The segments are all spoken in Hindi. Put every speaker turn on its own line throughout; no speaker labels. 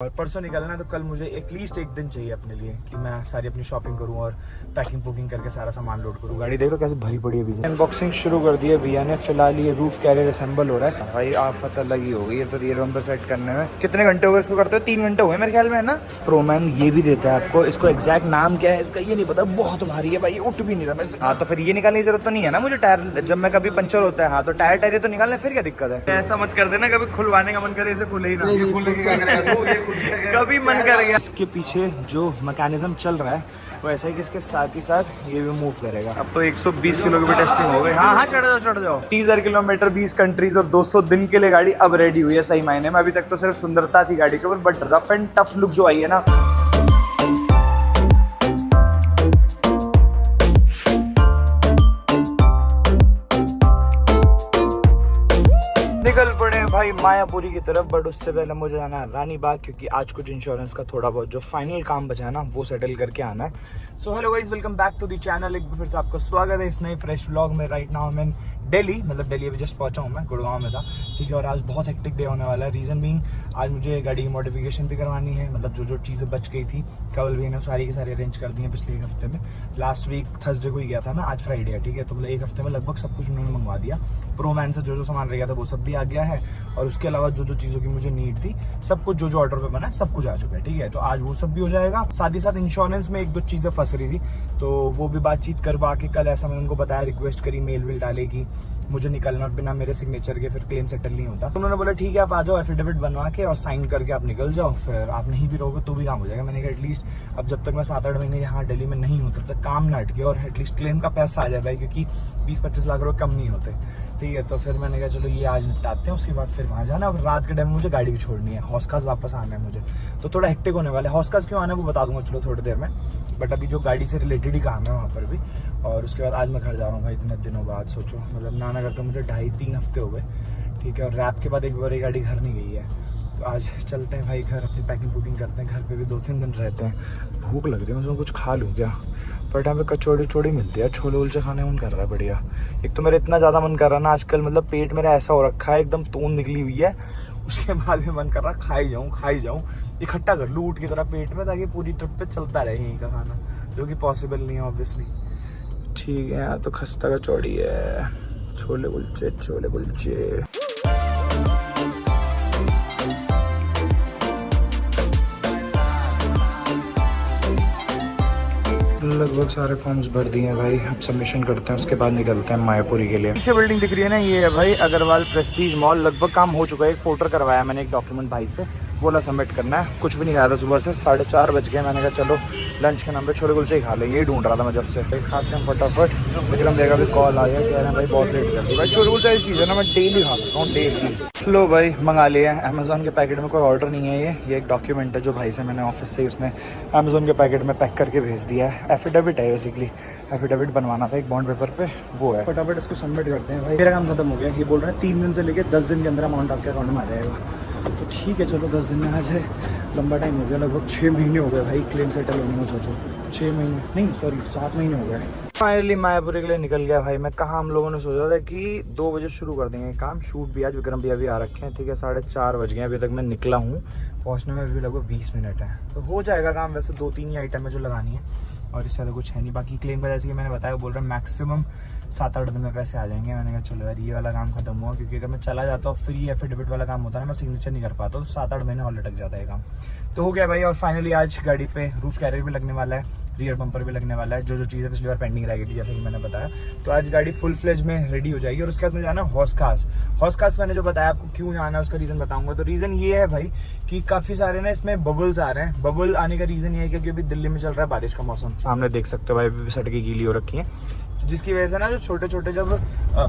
और परसों निकलना है तो कल मुझे एटलीस्ट एक दिन चाहिए अपने लिए कि मैं सारी अपनी शॉपिंग करूं और पैकिंग पुकिंग करके सारा सामान लोड करूं। गाड़ी देख लो कैसे भरी पड़ी है भैया। अनबॉक्सिंग शुरू कर दी है भैया ने। फिलहाल ये रूफ कैरियर असेंबल हो रहा है भाई। आफत अलग ही हो गई है तो रियर बम्पर सेट करने में कितने घंटे हो गए इसको करते हुए? 3 घंटे हुए मेरे ख्याल में, है ना। प्रोमैन ये भी देता है आपको, इसको एग्जैक्ट नाम क्या है इसका ये नहीं पता, बहुत भारी है भाई, उठ भी नहीं रहा मेरे से। हाँ तो फिर ये निकालने की जरूरत तो नहीं है ना मुझे। टायर जब मैं कभी पंचर होता है हाँ तो टायर तो निकालने, फिर क्या दिक्कत है। ऐसा मत कर देना कभी खुलवाने का मन करे इसे खुले ही ना, कभी मन कर गया। इसके पीछे जो मैकेनिज्म चल रहा है वो ऐसा है कि इसके साथ ही साथ ये भी मूव करेगा। अब तो 120 किलो की भी टेस्टिंग हो गई। हाँ चढ़ जाओ 30,000 किलोमीटर 20 कंट्रीज और 200 दिन के लिए गाड़ी अब रेडी हुई है सही मायने में। अभी तक तो सिर्फ सुंदरता थी गाड़ी के ऊपर, but rough and tough look जो आई है ना, निकल पड़े भाई मायापुरी की तरफ। बट उससे पहले मुझे जाना है रानी बाग, क्योंकि आज कुछ इंश्योरेंस का थोड़ा बहुत जो फाइनल काम बचा है ना वो सेटल करके आना है। So hello guys, welcome back to the channel. एक बार फिर से आपका स्वागत है इस नए फ्रेश व्लॉग में। राइट नाउ मैं दिल्ली, मतलब दिल्ली अभी जस्ट पहुंचा हूँ मैं, गुड़गांव में था, ठीक है। और आज बहुत हेक्टिक डे होने वाला है। रीज़न बीइंग आज मुझे गाड़ी की मॉडिफिकेशन भी करवानी है, मतलब जो चीज़ें बच गई थी कल भी ने सारी की सारी अरेंज कर दी है पिछले एक हफ्ते में। लास्ट वीक थर्सडे को ही गया था मैं, आज फ्राइडे है, ठीक है। तो मतलब एक हफ्ते में लगभग सब कुछ उन्होंने मंगवा दिया। प्रोमैन से जो सामान रह गया था वो सब भी आ गया है, और उसके अलावा जो चीज़ों की मुझे नीड थी सब कुछ जो ऑर्डर पे बना है सब कुछ आ चुका है, ठीक है। तो आज वो सब भी हो जाएगा। साथ ही साथ इंश्योरेंस में 1-2 चीज़ें फंस रही थी तो वो भी बातचीत करवा के कल, ऐसा मैंने उनको बताया, रिक्वेस्ट करी, मेल वेल डाले कि मुझे निकलना बिना मेरे सिग्नेचर के फिर क्लेम सेटल नहीं होता। तो उन्होंने बोला ठीक है आप आ जाओ, एफिडेविट बनवा के और साइन करके आप निकल जाओ, फिर आप नहीं भी रहोगे तो भी काम हो जाएगा। मैंने कहा एटलीस्ट अब जब तक मैं 7-8 महीने यहाँ दिल्ली में नहीं हूँ तब तक काम ना अटके और एटलीस्ट क्लेम का पैसा आ जाए भाई, क्योंकि 20-25 लाख रुपये कम नहीं होते, ठीक है। तो फिर मैंने कहा चलो ये आज निपटाते हैं, उसके बाद फिर वहाँ जाना और रात के टाइम में मुझे गाड़ी भी छोड़नी है, हौसखास वापस आना है मुझे। तो थोड़ा हेक्टिक होने वाला है। हौसखास क्यों आना है वो बता दूंगा चलो थोड़ी देर में, बट अभी जो गाड़ी से रिलेटेड ही काम है वहाँ पर भी। और उसके बाद आज मैं घर जा रहा हूँ भाई, इतने दिनों बाद। सोचो मतलब ना करते मुझे 2.5-3 हफ्ते हो गए, ठीक है। और रैप के बाद एक बार ये गाड़ी घर नहीं गई है, तो आज चलते हैं भाई घर, अपनी पैकिंग पुकिंग करते हैं। घर पे भी 2-3 दिन रहते हैं। भूख लग रही है, मैं कुछ खा लूँ क्या? बट यहाँ पे कचौड़ी मिलती है, छोले उलचे खाने मन कर रहा है बढ़िया। एक तो मेरा इतना ज़्यादा मन कर रहा है ना आजकल, मतलब पेट मेरा ऐसा हो रखा है एकदम तून निकली हुई है, उसके बाद भी मन कर रहा है खाई जाऊँ इकट्ठा कर लूँ ऊँट की तरह पेट में, ताकि पूरी ट्रिप पे चलता रहे यहीं का खाना, जो कि पॉसिबल नहीं है ऑब्वियसली। ठीक है यहाँ तो खस्ता कचौड़ी है, छोले कुलचे। लगभग सारे फॉर्म्स भर दिए हैं भाई, अब सबमिशन करते हैं, उसके बाद निकलते हैं मायापुरी के लिए। पीछे बिल्डिंग दिख रही है ना, ये है भाई अग्रवाल प्रेस्टीज मॉल। लगभग काम हो चुका है, एक पोर्टर करवाया मैंने एक डॉक्यूमेंट भाई से, बोला सबमिट करना है। कुछ भी नहीं खाया था सुबह से, 4:30 बज गए। मैंने कहा चलो लंच के नाम पे छोले कुलचे ही खा ले, ये ढूंढ रहा था मैं जब से। खाते हैं फटाफट। विक्रम देगा भी कॉल आया, कह रहे हैं भाई बहुत लेट कर दी। भाई छोले कुलचे ऐसी चीज़ है ना, मैं डेली खा सकता हूँ, डेली। लो भाई मंगा लिया है। अमेजोन के पैकेट में कोई ऑर्डर नहीं है, ये एक डॉक्यूमेंट है जो भाई से मैंने ऑफिस से, उसने अमेजोन के पैकेट में पैक करके भेज दिया है। एफिडेविट है बेसिकली, एफिडेविट बनवाना था एक बॉन्ड पेपर पे, वो है। फटाफट इसको सबमिट करते हैं भाई, मेरा काम खत्म हो गया। ये बोल रहे हैं 3 दिन से लेकर 10 दिन के अंदर अमाउंट आपके अकाउंट में आ जाएगा। तो ठीक है चलो 10 दिन में आ जाए, लंबा टाइम हो गया, लगभग 6 महीने हो गए भाई क्लेम सेटल होने में। सोचो 6 महीने नहीं, सॉरी 7 महीने हो गए। फाइनली मायापुरी के लिए निकल गया भाई मैं। कहाँ हम लोगों ने सोचा था कि 2 बजे शुरू कर देंगे काम, शूट भी आज विक्रम भैया भी आ रखे हैं, ठीक है। 4:30 बज गए, अभी तक मैं निकला हूँ, पहुँचने में भी लगभग 20 मिनट है, तो हो जाएगा काम। वैसे 2-3 ही आइटम है जो लगानी है और इससे ज़्यादा कुछ है नहीं। बाकी क्लेम का जैसे कि मैंने बताया, बोल रहे हैं मैक्सिमम 7-8 दिन में पैसे आ जाएंगे। मैंने कहा चलो यार ये वाला काम खत्म हुआ, क्योंकि अगर मैं चला जाता हूँ फिर ये एफिडेविट वाला काम होता है ना, मैं सिग्नेचर नहीं कर पाता, तो 7-8 महीने और लटक जाता है काम। तो हो गया भाई। और फाइनली आज गाड़ी पे रूफ कैरियर भी लगने वाला है, रियर बम्पर भी लगने वाला है, जो चीज़ें पिछली बार पेंडिंग रह गई थी जैसे कि मैंने बताया। तो आज गाड़ी फुल फ्लेज में रेडी हो जाएगी। और उसके बाद में जाना हौसखास मैंने जो बताया आपको क्यों जाना है उसका रीज़न बताऊंगा। तो रीज़न ये है भाई कि काफ़ी सारे ना इसमें बबल्स आ रहे हैं। बबल आने का रीज़न ये है क्योंकि अभी दिल्ली में चल रहा है बारिश का मौसम, सामने देख सकते हो भाई सड़कें गीली हो रखी हैं, जिसकी वजह से ना जो छोटे छोटे जब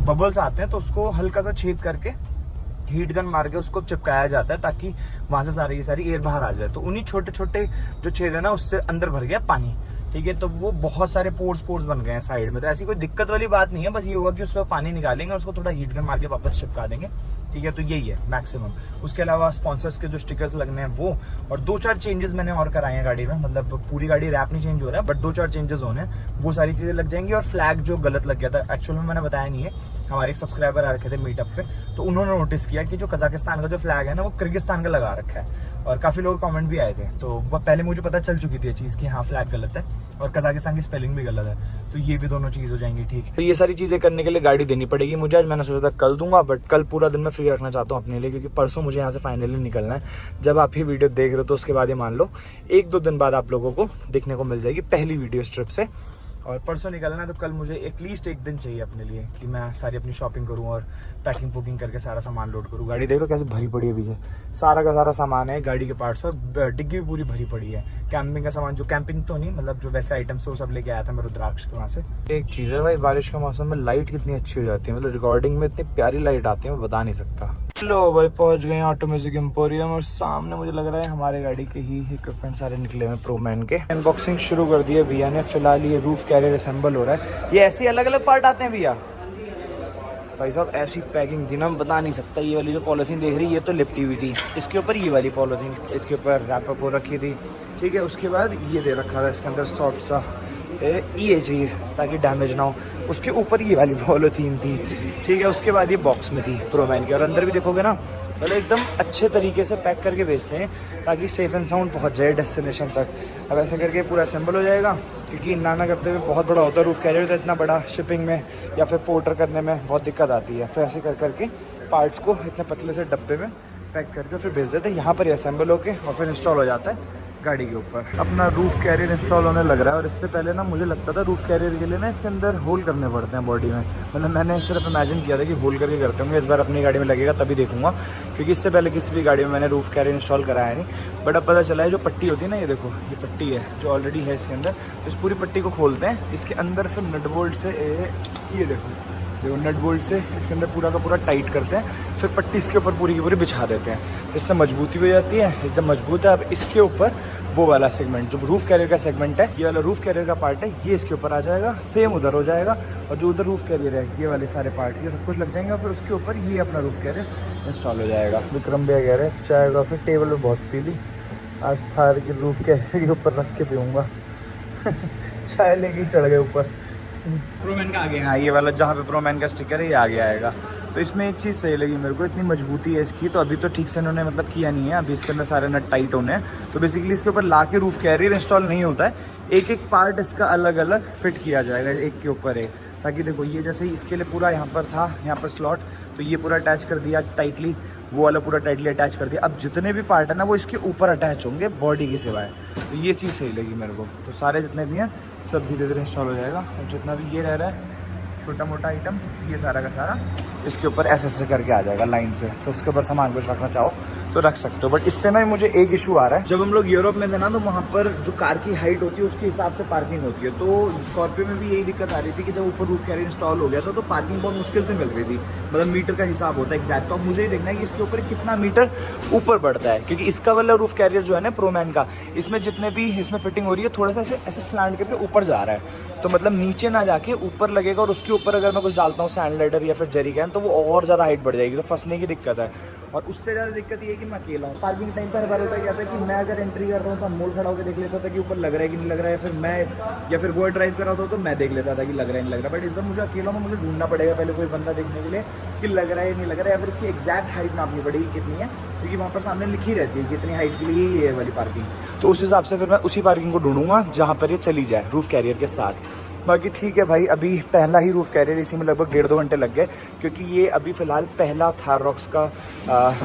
बबल्स आते हैं तो उसको हल्का सा छेद करके हीट गन मार के उसको चिपकाया जाता है, ताकि वहां से सारी एयर बाहर आ जाए। तो उन्हीं छोटे छोटे जो छेद है ना उससे अंदर भर गया पानी, ठीक है। तो वो बहुत सारे पोर्स बन गए हैं साइड में। तो ऐसी कोई दिक्कत वाली बात नहीं है, बस ये होगा कि उसमें पानी निकालेंगे और उसको थोड़ा हीट गन मार के वापस चिपका देंगे, ठीक है। तो यही है मैक्सिमम। उसके अलावा स्पॉन्सर्स के जो स्टिकर्स लगने हैं वो, और 2-4 चेंजेस मैंने और कराए हैं गाड़ी में, मतलब पूरी गाड़ी रैप नहीं चेंज हो रहा है, बट 2-4 चेंजेस होने हैं, वो सारी चीज़ें लग जाएंगी। और फ्लैग जो गलत लग गया था, एक्चुअल में मैंने बताया नहीं है, हमारे एक सब्सक्राइबर आ रखे थे मीटअप पे, तो उन्होंने नोटिस किया कि जो कजाकिस्तान का जो फ्लैग है ना वो किर्गिस्तान का लगा रखा है, और काफ़ी लोग कमेंट भी आए थे। तो वह पहले मुझे पता चल चुकी थी ये चीज़ कि हाँ फ्लैग गलत है और कजाकिस्तान की स्पेलिंग भी गलत है, तो ये भी दोनों चीज़ हो जाएंगी ठीक। तो ये सारी चीज़ें करने के लिए गाड़ी देनी पड़ेगी मुझे आज। मैंने सोचा था कल दूंगा, बट कल पूरा दिन मैं फ्री रखना चाहता हूँ अपने लिए, क्योंकि परसों मुझे यहाँ से फाइनली निकलना है। जब आप ये वीडियो देख रहे हो तो उसके बाद ये मान लो 1-2 दिन बाद आप लोगों को देखने को मिल जाएगी पहली वीडियो इस ट्रिप से। और परसों निकलना है तो कल मुझे एटलीस्ट 1 दिन चाहिए अपने लिए कि मैं सारी अपनी शॉपिंग करूं और पैकिंग पुकिंग करके सारा सामान लोड करूं। गाड़ी देख लो कैसे भरी पड़ी है पीछे, सारा का सारा सामान है गाड़ी के पार्ट्स, और डिग्गी भी पूरी भरी पड़ी है। कैंपिंग का सामान, जो कैंपिंग तो नहीं मतलब जो वैसे आइटम्स है वो सब लेके आया था मैं रुद्राक्ष के वहाँ से। एक चीज़ है भाई, बारिश के मौसम में लाइट कितनी अच्छी हो जाती है, मतलब रिकॉर्डिंग में इतनी प्यारी लाइट आती है मैं बता नहीं सकता। लो भाई पहुंच गए ऑटो म्यूजिक एम्पोरियम, और सामने मुझे लग रहा है हमारे गाड़ी के ही इक्विपमेंट सारे निकले हुए प्रो मैन के। अनबॉक्सिंग शुरू कर दिया भैया ने। फिलहाल ये रूफ कैरियर असेंबल हो रहा है। ये ऐसे अलग अलग पार्ट आते हैं भैया? भाई साहब ऐसी पैकिंग थी ना बता नहीं सकता। ये वाली जो पॉलिथीन देख रही है ये तो लिपटी हुई थी, इसके ऊपर ये वाली पॉलिथीन इसके ऊपर रैपअप हो रखी थी, ठीक है। उसके बाद ये दे रखा था इसके अंदर सॉफ्ट सा ये चीज़ ताकि डैमेज ना हो। उसके ऊपर ये वाली पॉलिथीन थी, ठीक है। उसके बाद ये बॉक्स में थी प्रोमैन की, और अंदर भी देखोगे ना मतलब एकदम अच्छे तरीके से पैक करके भेजते हैं ताकि सेफ एंड साउंड पहुंच जाए डेस्टिनेशन तक। अब ऐसे करके पूरा असेंबल हो जाएगा, क्योंकि नाना करते हुए बहुत बड़ा होता है रूफ कैरियर, तो इतना बड़ा शिपिंग में या फिर पोर्टर करने में बहुत दिक्कत आती है। तो ऐसे कर करके पार्ट्स को इतने पतले से डब्बे में पैक करके फिर भेज देते हैं। यहाँ पर ही असेंबल होके और फिर इंस्टॉल हो जाता है गाड़ी के ऊपर। अपना रूफ कैरियर इंस्टॉल होने लग रहा है, और इससे पहले ना मुझे लगता था रूफ कैरियर के लिए ना इसके अंदर होल करने पड़ते हैं बॉडी में, मतलब मैंने सिर्फ इमेजिन किया था कि होल करके करते होंगे। इस बार अपनी गाड़ी में लगेगा तभी देखूंगा, क्योंकि इससे पहले किसी भी गाड़ी में मैंने रूफ कैरियर इंस्टॉल कराया नहीं। बट अब पता चला है जो पट्टी होती है ना, ये देखो ये पट्टी है जो ऑलरेडी है इसके अंदर, तो इस पूरी पट्टी को खोलते हैं। इसके अंदर फिर नट बोल्ट से ये देखो नट बोल्ट से इसके अंदर पूरा का पूरा टाइट करते हैं, फिर पट्टी इसके ऊपर पूरी की पूरी बिछा देते हैं, इससे मजबूती हो जाती है, एकदम मजबूत है। अब इसके ऊपर वो वाला सेगमेंट जो रूफ कैरियर का सेगमेंट है, ये वाला रूफ कैरियर का पार्ट है, ये इसके ऊपर आ जाएगा, सेम उधर हो जाएगा। और जो उधर रूफ कैरियर है ये वाले सारे पार्ट ये सब कुछ लग जाएंगे, और फिर उसके ऊपर ये अपना रूफ कैरियर इंस्टॉल हो जाएगा। विक्रम भैया कह रहे हैं चाय कॉफी टेबल पर बहुत पी ली, आज थार की रूफ कैरियर के ऊपर रख के पीऊँगा। चाय लेके ही चढ़ गए ऊपर। प्रोमैन का आ गया, हाँ ये वाला जहाँ पे प्रोमैन का स्टिकर है ये आगे आएगा। तो इसमें एक चीज़ सही लगी मेरे को, इतनी मजबूती है इसकी। तो अभी तो ठीक से इन्होंने मतलब किया नहीं है, अभी इसके अंदर सारे नट टाइट होने हैं। तो बेसिकली इसके ऊपर ला के रूफ कैरियर इंस्टॉल नहीं होता है, एक एक पार्ट इसका अलग अलग फिट किया जाएगा एक के ऊपर एक। ताकि देखो ये जैसे ही इसके लिए पूरा यहाँ पर था, यहाँ पर स्लॉट, तो ये पूरा अटैच कर दिया टाइटली, वो वाला पूरा टाइटली अटैच कर दिया। अब जितने भी पार्ट है ना वो इसके ऊपर अटैच होंगे बॉडी के सिवाय। तो ये चीज़ सही लगी मेरे को। तो सारे जितने भी हैं सब धीरे धीरे इंस्टॉल हो जाएगा, और जितना भी ये रह रहा है छोटा मोटा आइटम ये सारा का सारा इसके ऊपर ऐसे करके आ जाएगा लाइन से। तो उसके ऊपर सामान कुछ रखना चाहो तो रख सकते हो। बट इससे ना मुझे एक इशू आ रहा है, जब हम लोग यूरोप में थे ना तो वहाँ पर जो कार की हाइट होती है उसके हिसाब से पार्किंग होती है। तो स्कॉर्पियो में भी यही दिक्कत आ रही थी कि जब ऊपर रूफ कैरियर इंस्टॉल हो गया था तो पार्किंग बहुत मुश्किल से मिल रही थी, मतलब मीटर का हिसाब होता है एग्जैक्ट। तो अब मुझे ही देखना है कि इसके ऊपर कितना मीटर ऊपर बढ़ता है, क्योंकि इसका वाला रूफ कैरियर जो है ना प्रोमैन का, इसमें जितने भी इसमें फिटिंग हो रही है थोड़ा सा ऐसे स्लैंड करके ऊपर जा रहा है, तो मतलब नीचे ना जाके ऊपर लगेगा। और उसके ऊपर अगर मैं कुछ डालता हूँ सैंड लाइडर या फिर जेरी कैन तो वो और ज़्यादा हाइट बढ़ जाएगी, तो फंसने की दिक्कत है। और उससे ज़्यादा दिक्कत ये है कि मैं अकेला हूँ। पार्किंग टाइम पर हर बार होता क्या था कि मैं अगर एंट्री कर रहा हूँ तो अनमोल खड़ा होकर देख लेता था कि ऊपर लग रहा है कि नहीं लग रहा है, या फिर वो ड्राइव कर रहा था तो मैं देख लेता था कि लग रहा है नहीं लग रहा। बट इस बार मुझे अकेला में मुझे ढूंढना पड़ेगा पहले कोई बंदा देखने के लिए कि लग रहा है नहीं लग रहा है, या फिर इसकी एग्जैक्ट हाइट नापनी पड़ेगी कितनी है, क्योंकि वहाँ पर सामने लिखी रहती है कि इतनी हाइट के लिए ये वाली पार्किंग। तो उस हिसाब से फिर मैं उसी पार्किंग को ढूंढूंगा जहाँ पर ये चली जाए रूफ कैरियर के साथ। बाकी ठीक है भाई, अभी पहला ही रूफ कैरियर इसी में लगभग 1.5-2 घंटे लग गए, क्योंकि ये अभी फ़िलहाल पहला थार रॉक्स का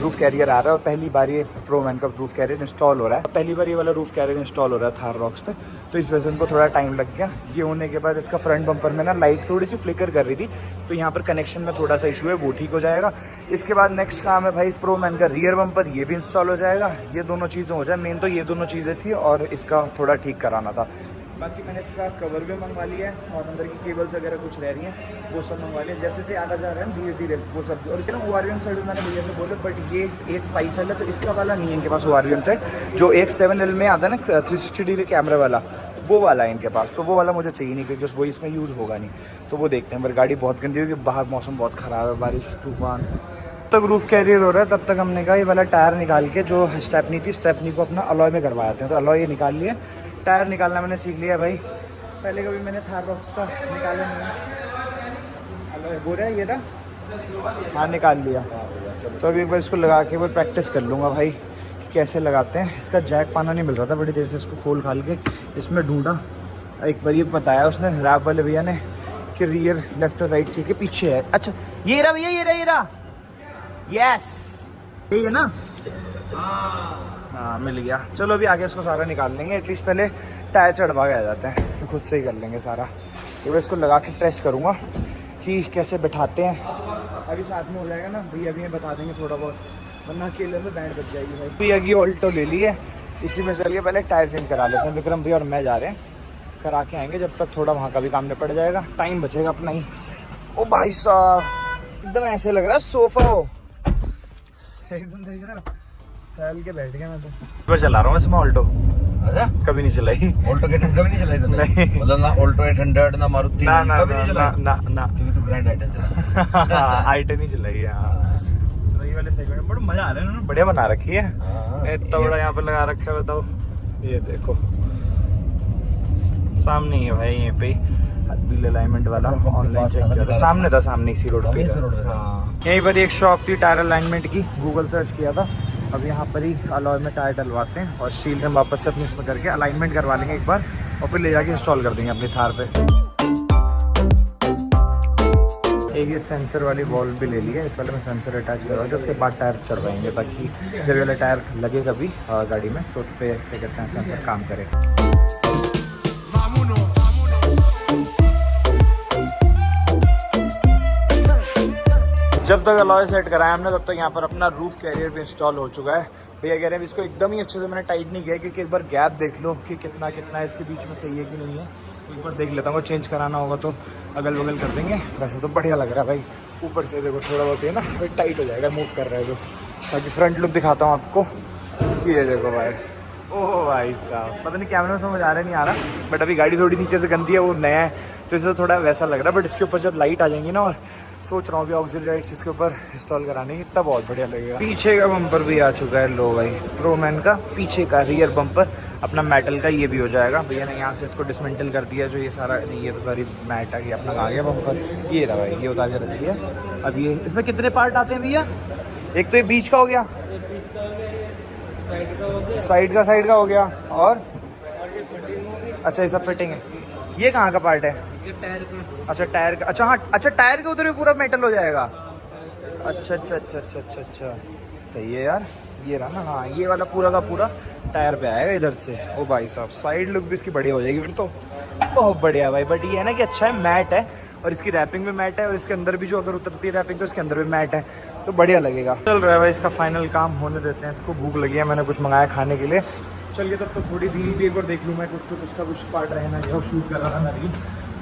रूफ कैरियर आ रहा है और पहली बार ये प्रोमैन का रूफ कैरियर इंस्टॉल हो रहा है। पहली बार ये वाला रूफ कैरियर इंस्टॉल हो रहा है थार रॉक्स पे, तो इस वजह से उनको थोड़ा टाइम लग गया। ये होने के बाद इसका फ्रंट बम्पर में ना लाइट थोड़ी सी फ्लिकर कर रही थी, तो यहाँ पर कनेक्शन में थोड़ा सा इशू है, वो ठीक हो जाएगा। इसके बाद नेक्स्ट काम है भाई इस प्रोमैन का रियर बम्पर, ये भी इंस्टॉल हो जाएगा। ये दोनों चीज़ें हो जाए, मेन तो ये दोनों चीज़ें थी और इसका थोड़ा ठीक कराना था। बाकी मैंने इसका कवर भी मंगवा लिया है और अंदर की केबल्स वगैरह कुछ रह रही हैं वो सब मंगवा लिया। जैसे से आगे जा रहा है धीरे धीरे वो सब। और चलो ORVM सेट मैंने भैया से बोले, बट ये एक 5L है तो इसका वाला नहीं है इनके पास ORVM सेट। जो एक 7L में आता है ना 360 डिग्री कैमरे वाला, वो वाला है इनके पास, तो वो वाला मुझे चाहिए नहीं क्योंकि वो इसमें यूज़ होगा नहीं। तो वो देखते हैं। पर गाड़ी बहुत गंदी होगी, बाहर मौसम बहुत ख़राब है, बारिश तूफान। तक रूफ कैरियर हो रहा है तब तक हमने कहा ये वाला टायर निकाल के जो स्टेपनी थी, स्टेपनी को अपना अलॉय में करवाते हैं। तो अलॉय ये निकाल लिए, टायर निकालना मैंने सीख लिया भाई। पहले कभी मैंने थार रॉक्स का निकाला नहीं है, बोरा ये रहा, हाँ निकाल लिया। तो अभी एक बार इसको लगा के वो प्रैक्टिस कर लूँगा भाई कि कैसे लगाते हैं। इसका जैक पाना नहीं मिल रहा था, बड़ी देर से इसको खोल खाल के इसमें ढूंढा। एक बार ये बताया उसने रैप वाले भैया ने कि रियर लेफ्ट और राइट सीट के पीछे है। अच्छा ये रहा भैया, ये रहा, यस यही है ना, हाँ मिल गया। चलो अभी आगे इसको सारा निकाल लेंगे, एटलीस्ट पहले टायर चढ़वा के आ जाते हैं तो खुद से ही कर लेंगे सारा। तो इसको लगा के टेस्ट करूँगा कि कैसे बैठाते हैं। अभी साथ में हो जाएगा ना भैया, अभी बता देंगे थोड़ा बहुत, वरना अकेले में बैंड बच जाएगी भाई। भैया की ऑल्टो ले ली है, इसी में चलिए पहले टायर चेंज करा लेते हैं। विक्रम भैया और मैं जा रहे हैं, करा के आएंगे, जब तक थोड़ा वहाँ का भी काम निपट जाएगा, टाइम बचेगा अपना ही। ओ भाई साहब एकदम ऐसे लग रहा है सोफा हो, एकदम देख रहा फैल के बैठ गया मैं तो। मैं चला रहा हूँ इसमें ऑल्टो। अच्छा कभी नहीं चलाई
ऑल्टो के कभी नहीं चलाई तुमने?
नहीं
मतलब ना ऑल्टो 800 ना मारुति कभी नहीं चलाई?
ना
क्योंकि तू ग्रैंड आइटन चला।
आइटन ही चलाई है हाँ। ये वाले सेगमेंट में बड़ा मजा आ रहा है, इन्होंने बढ़िया बना रखी है। इतना बड़ा यहाँ पे लगा रखा है, बताओ। ये देखो सामने ही है भाई, यहीं पे व्हील अलाइनमेंट वाला ऑनलाइन चेक किया था, सामने था, सामने इसी रोड पे। हाँ यहीं पर एक शॉप थी टायर अलाइनमेंट की, गूगल सर्च किया था। अब यहाँ पर ही अलॉय में टायर डलवाते हैं और स्टील में वापस से अपने इसमें करके अलाइनमेंट करवा लेंगे एक बार, और फिर ले जाके इंस्टॉल कर देंगे अपनी थार पे। एक ये सेंसर वाली बॉल भी ले लिया, इस वाले में सेंसर अटैच करवा के उसके बाद टायर चढ़वाएंगे, ताकि जब वाला टायर लगे कभी गाड़ी में तो उस पर क्या कहते हैं सेंसर काम करे। जब तक अलॉय सेट कराया हमने तब तक यहाँ पर अपना रूफ कैरियर भी इंस्टॉल हो चुका है। भैया कह रहे हैं इसको एकदम ही अच्छे से मैंने टाइट नहीं किया, क्योंकि एक बार गैप देख लो कि कितना कितना है इसके बीच में, सही है कि नहीं है। एक बार देख लेता हूँ, चेंज कराना होगा तो अगल बगल कर देंगे। वैसे तो बढ़िया लग रहा है भाई, ऊपर से देखो थोड़ा बहुत है ना भाई टाइट हो जाएगा, मूव कर रहा है जो। बाकी फ्रंट लुक दिखाता हूँ आपको, ये देखो भाई। ओह भाई साहब पता नहीं कैमरे में समझ आ रहा है नहीं आ रहा, बट अभी गाड़ी थोड़ी नीचे से गंदी है, वो नया है तो इससे थोड़ा वैसा लग रहा है। बट इसके ऊपर जब लाइट आ जाएंगी ना, और सोच रहा हूँ अभी ऑक्सिलरी लाइट्स इसके ऊपर इंस्टॉल कराने की, तब बहुत बढ़िया लगेगा। पीछे का बम्पर भी आ चुका है, लो भाई प्रोमैन का पीछे का रियर बम्पर अपना मेटल का ये भी हो जाएगा। भैया ने यहाँ से इसको डिसमेंटल कर दिया, जो ये सारा ये तो सारी मैट है, अपना आ गया बम्पर, ये रहा भाई, ये उतार के रख दिया। अब ये इसमें कितने पार्ट आते हैं भैया? एक तो ये बीच का हो गया, साइड का हो गया, और अच्छा ये सब फिटिंग है। ये कहाँ का पार्ट है? टायर का। अच्छा टायर का, अच्छा हाँ, अच्छा टायर के उधर भी पूरा मेटल हो जाएगा। अच्छा अच्छा अच्छा अच्छा अच्छा अच्छा सही है यार, ये रहा ना, हाँ ये वाला पूरा का पूरा टायर पे आएगा इधर से। ओ भाई साहब साइड लुक भी इसकी बढ़िया हो जाएगी फिर तो, बहुत बढ़िया भाई। बट ये है ना कि अच्छा है, मैट है, और इसकी रैपिंग भी मैट है, और इसके अंदर भी जो अगर उतरती है रैपिंग तो इसके अंदर भी मैट है, तो बढ़िया लगेगा। चल रहा है भाई, इसका फाइनल काम होने देते हैं। इसको भूख लगी है, मैंने कुछ मंगाया खाने के लिए। चलिए तब तो थोड़ी रील भी एक बार देख लूँ मैं, कुछ उसका कुछ पार्ट रहना है, शूट कर रहा था मैं रील,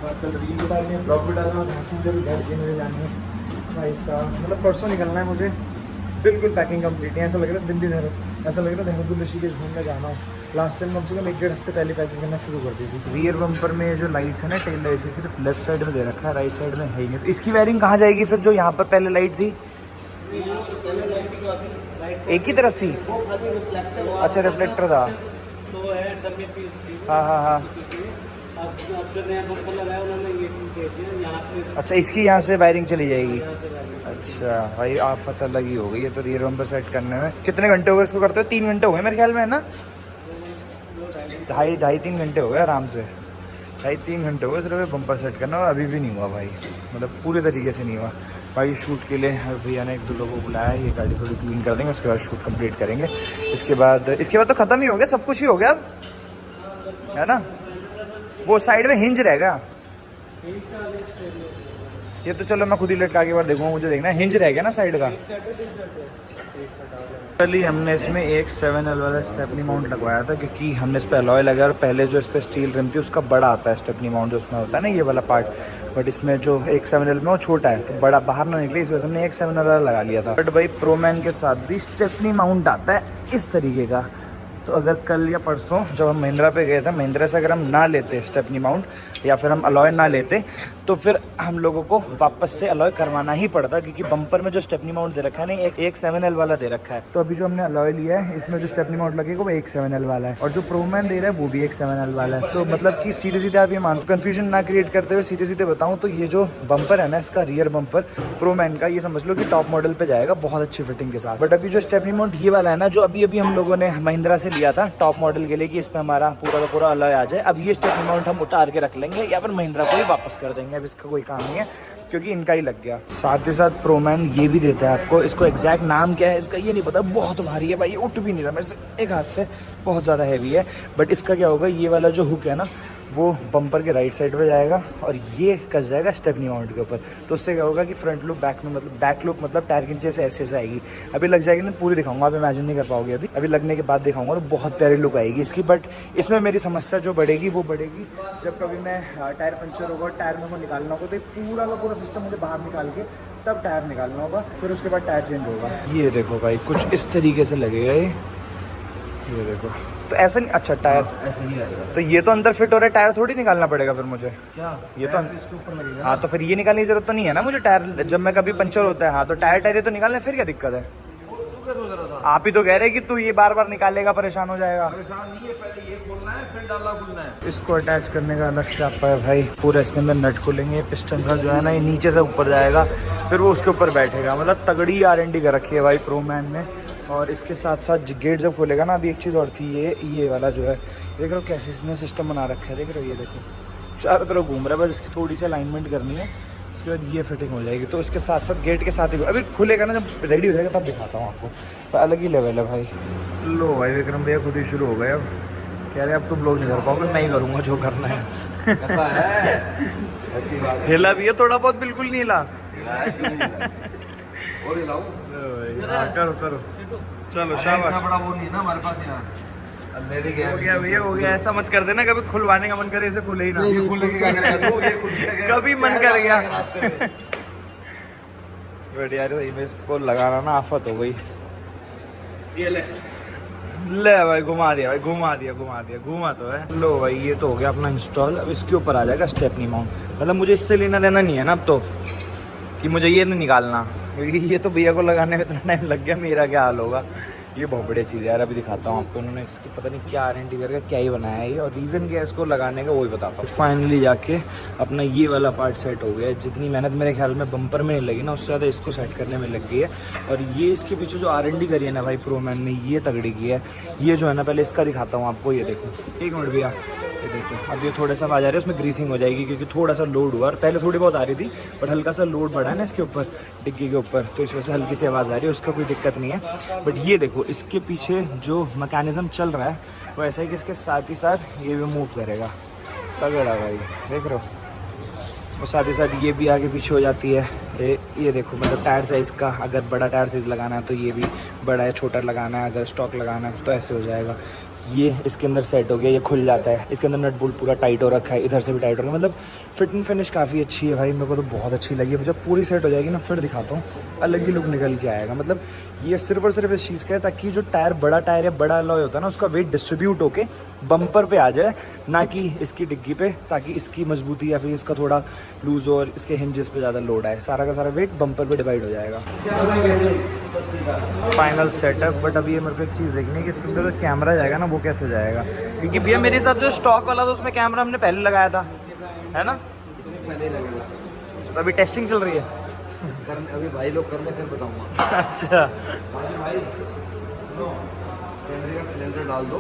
कल रील भी डालनी है, ब्लॉग भी डालना है, घर से मुझे भी घर के मेरे जानी है भाई साहब। मतलब परसों निकलना है मुझे, बिल्कुल पैकिंग कंप्लीट है। ऐसा लग रहा है दिन ऐसा लग रहा है देहरादून ऋषिकेश घूमने जाना हो। लास्ट टाइम कम से कम 1-1.5 हफ्ते पहले पैकिंग करना शुरू कर दी थी। रियर बम्पर में जो लाइट्स है ना, टेल लाइट्स सिर्फ लेफ्ट साइड में दे रखा है, राइट साइड में है ही नहीं। तो इसकी वायरिंग कहाँ जाएगी फिर, जो यहाँ पर पहले लाइट थी? एक ही तरफ थी, अच्छा रिफ्लेक्टर था। हाँ हाँ हाँ अच्छा, इसकी यहाँ से वायरिंग चली जाएगी। अच्छा भाई आफत अलग ही हो गई है तो रियर बम्पर सेट करने में। कितने घंटे हो गए इसको करते हुए? 3 घंटे हो गए मेरे ख्याल में, है ना? 2.5-3 घंटे हो गए आराम से, 2.5-3 घंटे हो गए सिर्फ बम्पर सेट करना, और अभी भी नहीं हुआ भाई, मतलब पूरे तरीके से नहीं हुआ भाई। शूट के लिए भैया ने 1-2 लोगों को बुलाया है, ये गाड़ी थोड़ी क्लीन कर देंगे, उसके बाद शूट कंप्लीट करेंगे। इसके बाद तो ख़त्म ही हो गया, सब कुछ ही हो गया अब, है ना? वो साइड में हिंज रहेगा, ये तो चलो मैं खुद ही लटका के बार देखूंगा, मुझे देखना है हिंज रह गया ना साइड का। चलिए हमने इसमें एक 7L वाला स्टेपनी माउंट लगवाया था, क्योंकि हमने इस पर अलॉय लगा, और पहले जो इस पर स्टील रिम थी उसका बड़ा आता है स्टेपनी माउंट, जो उसमें होता है ना ये वाला पार्ट, बट इसमें जो एक 7L में वो छोटा है तो बड़ा बाहर ना निकले, इस वजह से हमने एक 7L वाला लगा लिया था। बट भाई प्रोमैन के साथ भी स्टेपनी माउंट आता है इस तरीके का, तो अगर कल या परसों जब हम महिंद्रा पे गए थे, महिंद्रा से अगर हम ना लेते स्टेपनी माउंट या फिर हम अलॉय ना लेते तो फिर हम लोगों को वापस से अलॉय करवाना ही पड़ता, क्योंकि बम्पर में जो स्टेपनी माउंट दे रखा है ना एक 7L वाला दे रखा है। तो अभी जो हमने अलॉय लिया है इसमें जो स्टेपनी माउंट लगेगा वो एक 7L वाला है, और जो प्रोमैन दे रहा है वो भी एक 7L वाला है। तो मतलब कि सीधे सीधे आप ये मान कंफ्यूजन ना क्रिएट करते हुए सीधे सीधे बताऊँ तो ये जो बम्पर है ना, इसका रियर बम्पर प्रोमैन का, ये समझ लो कि टॉप मॉडल पे जाएगा बहुत अच्छी फिटिंग के साथ। बट अभी जो स्टेपनी माउंट ये वाला है ना, जो अभी अभी हम लोगों ने महिंद्रा से लिया था टॉप मॉडल के लिए कि इसमें हमारा पूरा का पूरा अलॉय आ जाए, अब ये स्टेपनी माउंट हम उतार के रख लेंगे या फिर महिंद्रा को ही वापस कर देंगे। अब इसका कोई काम नहीं है क्योंकि इनका ही लग गया। साथ ही साथ प्रोमैन ये भी देता है आपको, इसको एग्जैक्ट नाम क्या है इसका ये नहीं पता, बहुत भारी है भाई, ये उठ भी नहीं रहा मेरे से एक हाथ से, बहुत ज़्यादा हैवी है। बट इसका क्या होगा, ये वाला जो हुक है ना वो बम्पर के राइट साइड पे जाएगा और ये कस जाएगा स्टेपनी माउंट के ऊपर। तो उससे क्या होगा कि फ्रंट लुक बैक में मतलब बैक लुक मतलब टायर के नीचे से ऐसे आएगी। अभी लग जाएगी ना, पूरी दिखाऊंगा, आप इमेजिन नहीं कर पाओगे, अभी लगने के बाद दिखाऊंगा तो बहुत प्यारी लुक आएगी इसकी। बट इसमें मेरी समस्या जो बढ़ेगी वो बढ़ेगी जब कभी मैं टायर पंचर होगा, टायर में वो निकालना होगा तो पूरा का पूरा सिस्टम मुझे बाहर निकाल के तब टायर निकालना होगा, फिर उसके बाद टायर चेंज होगा। ये देखो भाई कुछ इस तरीके से लगेगा ये देखो, तो ऐसा नहीं, अच्छा टायर
ऐसे ही आएगा।
तो ये तो अंदर फिट हो रहा है, टायर थोड़ी निकालना पड़ेगा फिर मुझे
क्या
ये तो
इसके ऊपर लगेगा।
हाँ तो फिर ये निकालने की जरूरत तो नहीं है ना मुझे, टायर जब मैं कभी पंचर होता है हाँ तो टायर तो निकालने, फिर क्या दिक्कत है। आप ही तो कह रहे हैं कि तू ये बार बार निकालेगा परेशान हो जाएगा।
परेशान नहीं है, पहले ये खोलना है फिर डाला खुलना है।
इसको अटैच करने का अलग से आता है भाई, पूरा इसके अंदर नट खोलेंगे, पिस्टन सा जो है ना ये नीचे से ऊपर जाएगा, फिर वो उसके ऊपर बैठेगा। मतलब तगड़ी R&D कर रखी है भाई प्रोमैन ने। और इसके साथ साथ गेट जब खोलेगा ना, अभी एक चीज़ और थी, ये वाला जो है देख रहे हो कैसे इसने सिस्टम बना रखा है, देख रहे हो ये देखो चारों तरफ घूम रहा है, बस इसकी थोड़ी सी अलाइनमेंट करनी है, उसके बाद ये फिटिंग हो जाएगी। तो इसके साथ साथ गेट के साथ ही अभी खुलेगा ना, जब रेडी हो जाएगा तब दिखाता हूँ आपको, तो अलग ही लेवल है भाई। लो भाई विक्रम भैया खुद ही शुरू हो गए, अब कह रहे अब तो ब्लॉग नहीं कर पाओगे, मैं ही करूँगा जो करना है।
ऐसा है, ऐसी बात है।
हिला भी है थोड़ा बहुत, बिल्कुल नहीं हिला।
और हिलाऊं?
करो करो, चलो
इतना
शाबाश।
बड़ा वो नहीं है ना हमारे पास यहाँ। अब मेरे
हो गया भैया हो गया, ऐसा मत कर देना कभी खुलवाने का मन करे इसे खुले ही ना,
ये खुलने की क्या करेगा तू? ये खुल जाएगा।
कभी मन कर गया
रास्ते में।
बट यार भाई इसको लगाना ना आफत हो गई।
ये
ले भाई घुमा दिया भाई, घुमा तो है। लो भाई ये तो हो गया अपना इंस्टॉल। अब इसके ऊपर आ जाएगा स्टेपनी माउंट। मतलब मुझे इससे लेना देना नहीं है ना अब तो, कि मुझे ये नहीं निकालना, क्योंकि ये तो भैया को लगाने में इतना टाइम लग गया, मेरा क्या हाल होगा। ये बहुत बढ़िया चीज़ है यार, अभी दिखाता हूँ आपको। उन्होंने इसकी पता नहीं क्या R&D करके क्या ही बनाया है ये, और रीज़न क्या है इसको लगाने का वही बताता हूँ। फाइनली जाके अपना ये वाला पार्ट सेट हो गया है। जितनी मेहनत मेरे ख्याल में बम्पर में नहीं लगी ना, उससे ज़्यादा इसको सेट करने में लग गई है। और ये इसके पीछे जो R&D करी है ना भाई प्रोमैन ने, ये तगड़ी की है। ये जो है ना, पहले इसका दिखाता हूँ आपको, ये देखो, एक मिनट भैया, ये देखो अब ये थोड़ा सा आवाज़ आ रही है, उसमें ग्रीसिंग हो जाएगी क्योंकि थोड़ा सा लोड हुआ, और पहले थोड़ी बहुत आ रही थी बट हल्का सा लोड बढ़ा है ना इसके ऊपर, डिग्गी के ऊपर, तो इस वजह से हल्की सी आवाज़ आ रही है, उसका कोई दिक्कत नहीं है। बट ये देखो इसके पीछे जो मैकेनिज्म चल रहा है वो ऐसा है कि इसके साथ ही साथ ये भी मूव करेगा, तगड़ा भाई देख रहे हो। और साथ ही साथ ये भी आगे पीछे हो जाती है। ये देखो मतलब टायर साइज़ का, अगर बड़ा टायर साइज़ लगाना है तो ये भी बड़ा है, छोटा लगाना है अगर स्टॉक लगाना है तो ऐसे हो जाएगा। ये इसके अंदर सेट हो गया, ये खुल जाता है, इसके अंदर नट बोल्ट पूरा टाइट हो रखा है, इधर से भी टाइट हो रखा है। मतलब फिट एंड फिनिश काफ़ी अच्छी है भाई, मेरे को तो बहुत अच्छी लगी। जब पूरी सेट हो जाएगी ना फिर दिखाता हूँ, अलग ही लुक निकल के आएगा। मतलब ये सिर्फ और सिर्फ इस चीज़ का है ताकि जो टायर बड़ा टायर या बड़ा अलॉय होता है ना, उसका वेट डिस्ट्रीब्यूट होके बम्पर पे आ जाए, ना कि इसकी डिग्गी पे, ताकि इसकी मजबूती या फिर इसका थोड़ा लूज हो और इसके हिंजेस पे ज़्यादा लोड आए। सारा का सारा वेट बम्पर पे डिवाइड हो जाएगा। Final setup. बट अभी ये मेरे को एक चीज़ देखनी है कि इसके अंदर जो कैमरा जाएगा ना वो कैसे जाएगा, क्योंकि भैया मेरे हिसाब से स्टॉक वाला तो उसमें कैमरा हमने पहले लगाया था, है ना? तो अभी टेस्टिंग चल रही है
अभी भाई लोग करने फिर बताऊंगा।
अच्छा
भाई कैमरे का सिलेंडर डाल दो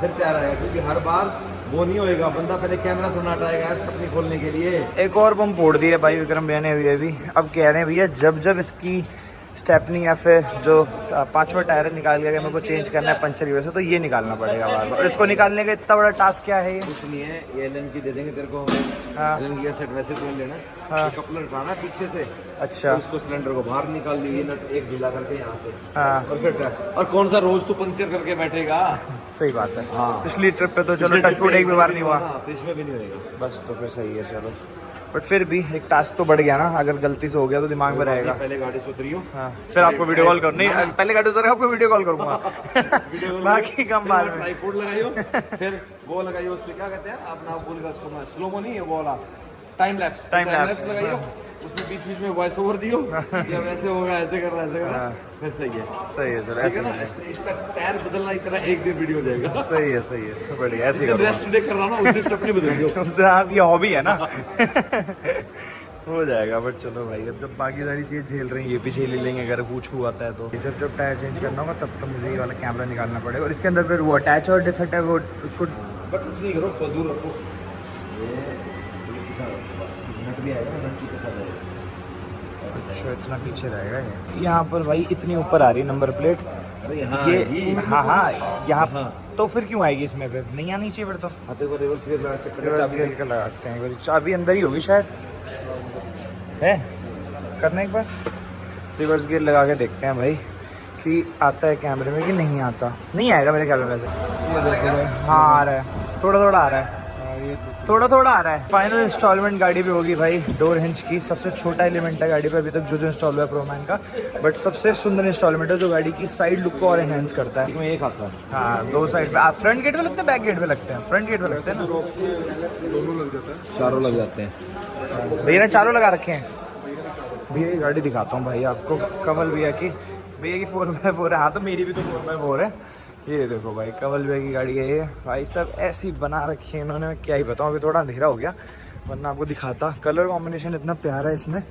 फिर तैयार आएगा, क्योंकि हर बार वो नहीं होएगा, बंदा पहले कैमरा थोड़ा हटाएगा यार अपनी खोलने के लिए।
एक और बम फोड़ दिया भाई विक्रम भैया ने अभी। अब कह रहे हैं भैया जब इसकी स्टेपनी या फिर जो 5वां टायर निकाल गया मेरे को चेंज करना है पंचर की वजह से, तो ये निकालना पड़ेगा बार बार। और इसको निकालने का इतना बड़ा टास्क क्या है? ये
कुछ नहीं है, ये एलन की दे देंगे तेरे को।
हाँ
एलन की सेट वैसे कोई लेना,
हाँ
कपलर उठाना पीछे से,
अच्छा
उसको सिलेंडर को बाहर निकाल ली, नट एक ढीला करके यहाँ से,
हाँ
और फिर और कौन सा रोज तो पंचर करके बैठेगा।
सही बात है।
हाँ
पिछली ट्रिप पे तो चलो टच वुड एक भी बार नहीं हुआ,
तो इसमें भी नहीं होगा।
बस तो फिर सही है। चलो बट फिर भी एक टास्क तो बढ़ गया ना, अगर गलती से हो गया तो दिमाग में रहेगा।
पहले गाड़ी से उतरियो,
हाँ, फिर आपको वीडियो कॉल करूँ, नहीं पहले गाड़ी उतर आपको वीडियो कॉल करूँगा बाकी कम बार में।
ट्राइपॉड लगाइयो, फिर वो लगाइयो, उसमें क्या कहते हैं अपना बोलेगा उसको, मैं स्लो मो नहीं है वो वाला टाइम लैप्स लगाइयो, उसमें बीच बीच में वॉइस ओवर दियो या वैसे होगा, ऐसे करना, ऐसे करना, फिर सही है सर, ऐसे ना इसका टायर बदलना इतना एक दिन वीडियो हो जाएगा।
सही है, बढ़िया, ऐसे
करो। रेस्ट डे कर रहा ना, उस दिन स्टेप नहीं बदल दियो
उससे आप, ये हॉबी है ना हो जाएगा। बट चलो भाई, अब जब बाकी सारी चीज़ झेल रही हैं, ये भी झेल ही लेंगे अगर कुछ हुआ आता है तो। जब टायर चेंज करना होगा तब तो मुझे ये वाला कैमरा निकालना पड़ेगा, और इसके अंदर फिर वो अटैच और डिसअटैच वो उसको
बट कुछ नहीं करो, दूर रखो, नट भी आएगा, नट के साथ आएगा।
अच्छा, इतना पीछे रहेगा ये। यहाँ पर भाई इतनी ऊपर आ रही है नंबर प्लेट,
अरे हाँ
ये हाँ यहाँ तो फिर क्यों आएगी इसमें, फिर नहीं आनी चाहिए फिर तो।
हाथे को रिवर्स गियर लगा के
रिवर्स गियर का लगाते हैं, एक चाबी अंदर ही होगी शायद, है करना एक बार रिवर्स गियर लगा के देखते हैं भाई कि आता है कैमरे में कि नहीं आता। नहीं आएगा मेरे ख्याल में वैसे, ये देखो भाई, हाँ आ रहा है, थोड़ा आ रहा है, थोड़ा आ रहा है। फाइनल इंस्टॉलमेंट गाड़ी भी होगी भाई, डोर हिंज की। सबसे छोटा एलिमेंट है गाड़ी पे अभी तक जो इंस्टॉल हुआ है प्रोमैन का, बट सबसे सुंदर इंस्टॉलमेंट है जो गाड़ी की साइड लुक को और एनहेंस करता है।
एक आता है,
हाँ, दो साइड पे। आप फ्रंट गेट पे लगते हैं, बैक गेट पे लगते हैं? फ्रंट गेट पे लगते हैं ना,
दोनों लग जाता है,
चारों लग जाते हैं।
भैया ने चारों लगा रखे हैं। भैया की गाड़ी दिखाता हूँ भाई आपको, कमल भैया की। भैया की 4x4 है, हाँ तो मेरी भी तो 4x4 है। ये देखो भाई, कमल भैया की गाड़ी है ये भाई, सब ऐसी बना रखी है इन्होंने, मैं क्या ही बताऊँ। अभी थोड़ा अंधेरा हो गया वरना आपको दिखाता। कलर कॉम्बिनेशन इतना प्यारा है इसमें।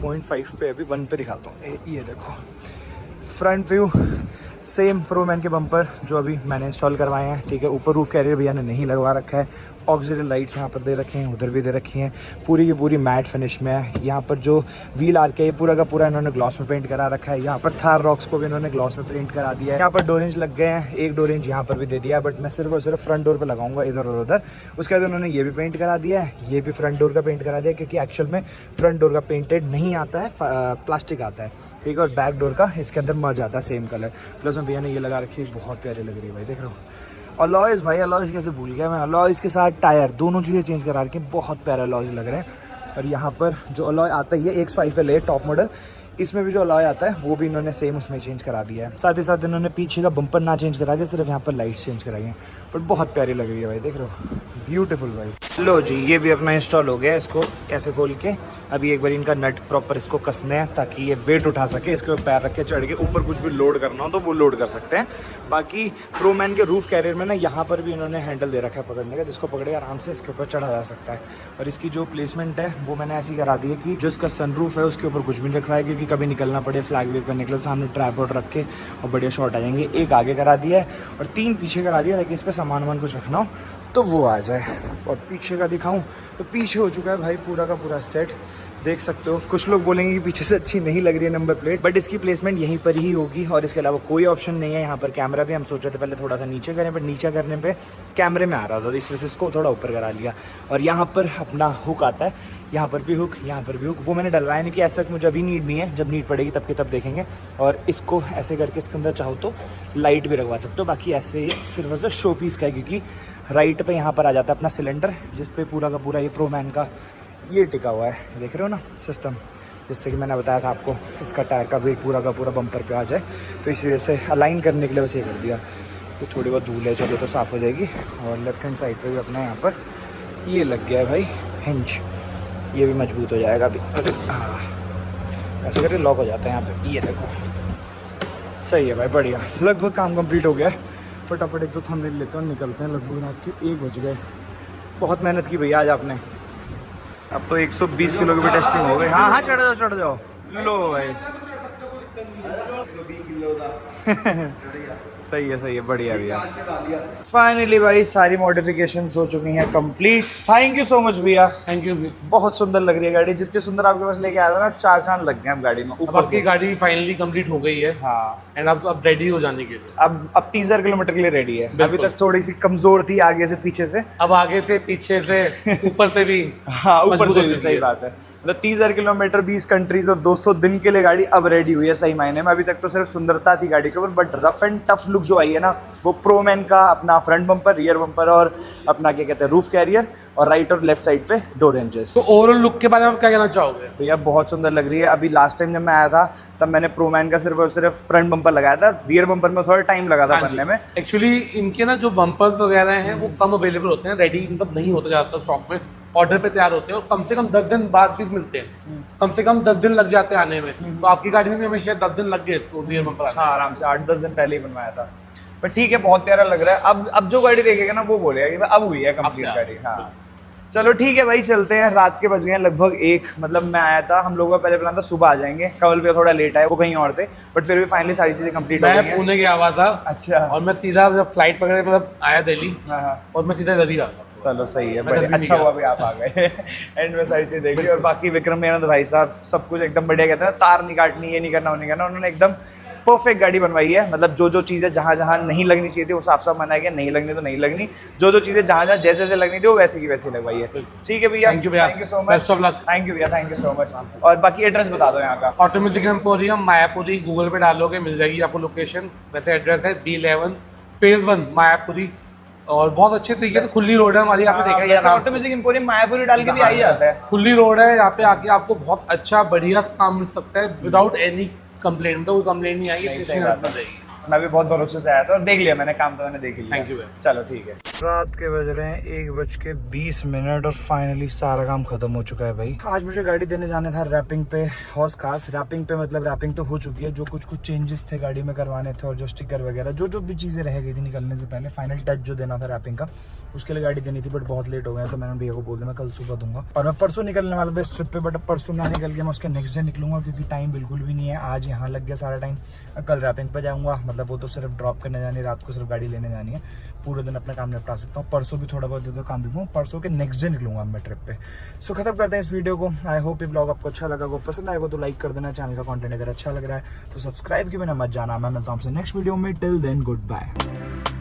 0.5 पे, अभी 1 पे दिखाता हूँ। ये देखो फ्रंट व्यू, सेम प्रोमैन के बम्पर जो अभी मैंने इंस्टॉल करवाए हैं, ठीक है। ऊपर रूफ कैरियर भैया ने नहीं लगवा रखा है। ऑक्सिलरी लाइट्स यहाँ पर दे रखे हैं, उधर भी दे रखी हैं। पूरी की पूरी मैट फिनिश में है। यहाँ पर जो व्हील आर्क है ये पूरा का पूरा इन्होंने ग्लॉस में पेंट करा रखा है। यहाँ पर थार रॉक्स को भी इन्होंने ग्लॉस में पेंट करा दिया है। यहाँ पर डोर हिंज लग गए हैं, एक डोर हिंज यहाँ पर भी दे दिया है, बट मैं सिर्फ और सिर्फ फ्रंट डोर पर लगाऊंगा, इधर और उधर। उसके बाद उन्होंने ये भी पेंट करा दिया है, ये भी फ्रंट डोर का पेंट करा दिया, क्योंकि एक्चुअल में फ्रंट डोर का पेंटेड नहीं आता है, प्लास्टिक आता है, ठीक है। और बैक डोर का इसके अंदर मर्ज आता है, सेम कलर। प्लस में भैया ने ये लगा रखी है, बहुत प्यारी लग रही है भाई, देख रहे हो। अलॉयज़ भाई, अलॉयज़ कैसे भूल गया मैं। अलॉयज़ के साथ टायर, दोनों चीज़ें चेंज करा रखी हैं, बहुत प्यारे अलॉयज़ लग रहे हैं। और यहाँ पर जो अलॉय आता ही है X5 है टॉप मॉडल, इसमें भी जो अलॉय आता है वो भी इन्होंने सेम उसमें चेंज करा दिया है। साथ ही साथ इन्होंने पीछे का बम्पर ना चेंज करा के सिर्फ यहाँ पर लाइट चेंज कराई है, बट बहुत प्यारी लग रही है भाई, देख रहे हो, ब्यूटीफुल भाई। लो जी, ये भी अपना इंस्टॉल हो गया। इसको ऐसे खोल के अभी एक बार इनका नट प्रॉपर इसको कसने हैं ताकि ये वेट उठा सके। इसके ऊपर पैर रख के चढ़ के ऊपर कुछ भी लोड करना हो तो वो लोड कर सकते हैं। बाकी प्रोमैन के रूफ कैरियर में ना यहाँ पर भी इन्होंने हैंडल दे रखा है पकड़ने का, जिसको पकड़े आराम से इसके ऊपर चढ़ा जा सकता है। और इसकी जो प्लेसमेंट है वो मैंने ऐसी करा दी है कि जो इसका सनरूफ है उसके ऊपर कुछ भी नहीं रखा है, क्योंकि कभी निकलना पड़े, फ्लैग वेव करने के लिए सामने ट्राइपॉड रख के और बढ़िया शॉट आ जाएंगे। एक आगे करा दिया है और 3 पीछे करा दिया, ताकि इस पर सामान वामान कुछ रखना हो तो वो आ जाए। और पीछे का दिखाऊं तो पीछे हो चुका है भाई पूरा का पूरा सेट, देख सकते हो। कुछ लोग बोलेंगे कि पीछे से अच्छी नहीं लग रही है नंबर प्लेट, बट इसकी प्लेसमेंट यहीं पर ही होगी और इसके अलावा कोई ऑप्शन नहीं है। यहाँ पर कैमरा भी हम सोच रहे थे पहले थोड़ा सा नीचे करें, बट नीचे करने पे कैमरे में आ रहा था, तो इस वजह से इसको थोड़ा ऊपर करा लिया। और यहाँ पर अपना हुक आता है, यहाँ पर भी हुक, यहाँ पर भी हुक। वो मैंने डलवाया नहीं कि ऐसा मुझे अभी नीड नहीं है, जब नीड पड़ेगी तब के तब देखेंगे। और इसको ऐसे करके इसके अंदर चाहो तो लाइट भी लगवा सकते हो। बाकी ऐसे ये सिर्फ और सिर्फ शो पीस का है, क्योंकि राइट पे यहाँ पर आ जाता है अपना सिलेंडर, जिस पे पूरा का पूरा ये प्रोमैन का ये टिका हुआ है, देख रहे हो ना सिस्टम, जिससे कि मैंने बताया था आपको इसका टायर का वेट पूरा का पूरा बम्पर पे आ जाए। तो इसी वजह से अलाइन करने के लिए वैसे ये कर दिया। तो थोड़ी बहुत धूल है चलो तो साफ़ हो जाएगी। और लेफ्ट हैंड साइड पे भी अपना यहाँ पर ये लग गया है भाई हिंज, ये भी मजबूत हो जाएगा अभी। अरे हाँ, ऐसे करके लॉक हो जाता है यहाँ पे, ये देखो सही है भाई, बढ़िया। लगभग काम कंप्लीट हो गया है। फटाफट एक दो थंबनेल लेते हैं और निकलते हैं। लगभग रात के 1 बज गए। बहुत मेहनत की भैया आज आपने। अब तो 120 किलो की भी टेस्टिंग हो गई। हाँ हाँ, चढ़ जाओ लो भाई सही है बढ़िया भैया। फाइनली भाई सारी मॉडिफिकेशंस हो चुकी हैं complete. Thank you so much भैया।
Thank you.
बहुत सुंदर लग रही है गाड़ी, जितनी सुंदर आपके पास लेके आया था ना, 4 चांद लग गए अब गाड़ी में।
अब आपकी गाड़ी फाइनली कंप्लीट हो गई है।
हाँ,
एंड अब रेडी हो जाने के लिए।
अब 30,000 किलोमीटर के लिए रेडी है। अभी तक थोड़ी सी कमजोर थी आगे से पीछे से,
अब आगे से पीछे से ऊपर से भी
हाँ ऊपर से भी, सही बात है। मतलब 30,000 किलोमीटर 20 कंट्रीज और 200 दिन के लिए गाड़ी अब रेडी हुई है सही मायने में। अभी तक तो सिर्फ सुंदरता थी गाड़ी breakable, but rough and tough look जो आई है ना वो प्रो मैन का अपना फ्रंट बम्पर, रियर बम्पर और अपना क्या कहते हैं रूफ कैरियर और राइट और लेफ्ट साइड पे डोर रेंजेस।
तो ओवरऑल लुक के बारे में आप क्या कहना चाहोगे?
भैया बहुत सुंदर लग रही है। अभी लास्ट टाइम जब मैं आया था तब मैंने प्रो मैन का सिर्फ और सिर्फ फ्रंट बम्पर लगाया था, रियर बम्पर में थोड़ा टाइम लगा था बनने में।
एक्चुअली इनके ना जो बम्पर्स वगैरह हैं वो कम अवेलेबल होते हैं, रेडी मतलब नहीं होते ज़्यादातर स्टॉक में, ऑर्डर पे तैयार होते हैं और कम से कम 10 दिन बाद भी मिलते हैं, कम से कम 10 दिन लग जाते हैं आने में। तो आपकी गाड़ी में हमें शायद 10 दिन लग गए इसको रियर बम्पर।
हाँ आराम से 8-10 दिन पहले ही बनवाया था, पर ठीक है बहुत प्यारा लग रहा है। अब जो गाड़ी देखेगा ना वो बोलेगा कि अब हुई है कंप्लीट गाड़ी। हाँ चलो ठीक है भाई चलते हैं। रात के बज गए हैं लगभग 1, मतलब मैं आया था, हम लोगों का पहले प्लान था सुबह आ जाएंगे, कवल पे थोड़ा लेट आए, वो कहीं और थे, बट फिर भी फाइनली सारी चीजें कंप्लीट हो गई
मैं
हैं।
पुणे गया हुआ था।
अच्छा।
और मैं सीधा जब फ्लाइट पकड़े मतलब आया दिल्ली
हाँ
और मैं सीधा इधर ही आ गया।
चलो सही है,
मैं
बढ़िया,
दिल्ली
अच्छा
गया।
हुआ भी आप आ गए एंड में सारी चीज़ देख ली। और बाकी विक्रम मेहनत भाई साहब सब कुछ एकदम बढ़िया कहते हैं, तार नहीं काटनी, ये नहीं करना वो नहीं करना, उन्होंने एकदम परफेक्ट गाड़ी बनवाई है। मतलब जो जो चीज़ें जहाँ जहाँ नहीं लगनी चाहिए थी वो साफ साफ मना गया, नहीं लगनी तो नहीं लगनी, जो चीज़ें जहाँ जहाँ जैसे जैसे लगनी थी वो वैसे की वैसी लगवाई है। ठीक है भैया,
थैंक यू भैया,
thank you so much,
best of luck.
Thank you भैया, थैंक यू सो मच। और बाकी एड्रेस बता दो यहाँ का।
ऑटोमेटिक एम्पोरियम मायापुरी, गूगल पे डालोगे मिल जाएगी आपको लोकेशन। वैसे एड्रेस है B11 फेज 1 मायापुरी, और बहुत अच्छे तरीके से खुली रोड है हमारी, आपने देखा ही है।
ऑटोमेटिक एम्पोरियम मायापुरी डाल के भी आ ही जाता है।
खुली रोड है, यहाँ पे आके आपको बहुत अच्छा बढ़िया काम मिल सकता है विदाउट एनी कंप्लेंट। तो कोई कंप्लेंट नहीं आएगी,
सही बात है। मैं भी बहुत भरोसे से आया था और देख लिया मैंने, काम तो मैंने देख लिया।
थैंक यू भैया।
चलो ठीक है। रात के बज रहे हैं 1:20 और फाइनली सारा काम खत्म हो चुका है भाई। आज मुझे गाड़ी देने जाने था रैपिंग पे, हौस खास रैपिंग पे, मतलब रैपिंग तो हो चुकी है, जो कुछ चेंजेस थे गाड़ी में करवाने थे और जो स्टिकर वगैरह जो भी चीज़ें रह गई थी निकलने से पहले, फाइनल टच जो देना था रैपिंग का उसके लिए गाड़ी देनी थी, बट बहुत लेट हो गया तो मैंने भैया को बोल दिया मैं कल सुबह दूंगा। और मैं परसों निकलने वाला था इस ट्रिप पे, बट अब परसों ना निकल के मैं उसके नेक्स्ट डे निकलूंगा क्योंकि टाइम बिल्कुल भी नहीं है। आज यहाँ लग गया सारा टाइम, कल रैपिंग पे जाऊँगा, मतलब वो तो सिर्फ ड्रॉप करने जानी है, रात को सिर्फ गाड़ी लेने जानी है, पूरे दिन अपना काम निपटा सकता हूँ। परसों भी थोड़ा बहुत दे दो काम देखूँ, परसों के नेक्स्ट डे निकलूंगा मैं ट्रिप पे। सो खत्म करते हैं इस वीडियो को। आई होप ये ब्लॉग आपको अच्छा लगा, पसंद आएगा तो लाइक कर देना, चैनल का कंटेंट अगर अच्छा लग रहा है तो सब्सक्राइब के बिना मत जाना। मैं मिलता हूँ आपसे नेक्स्ट वीडियो में, टिल देन गुड बाय।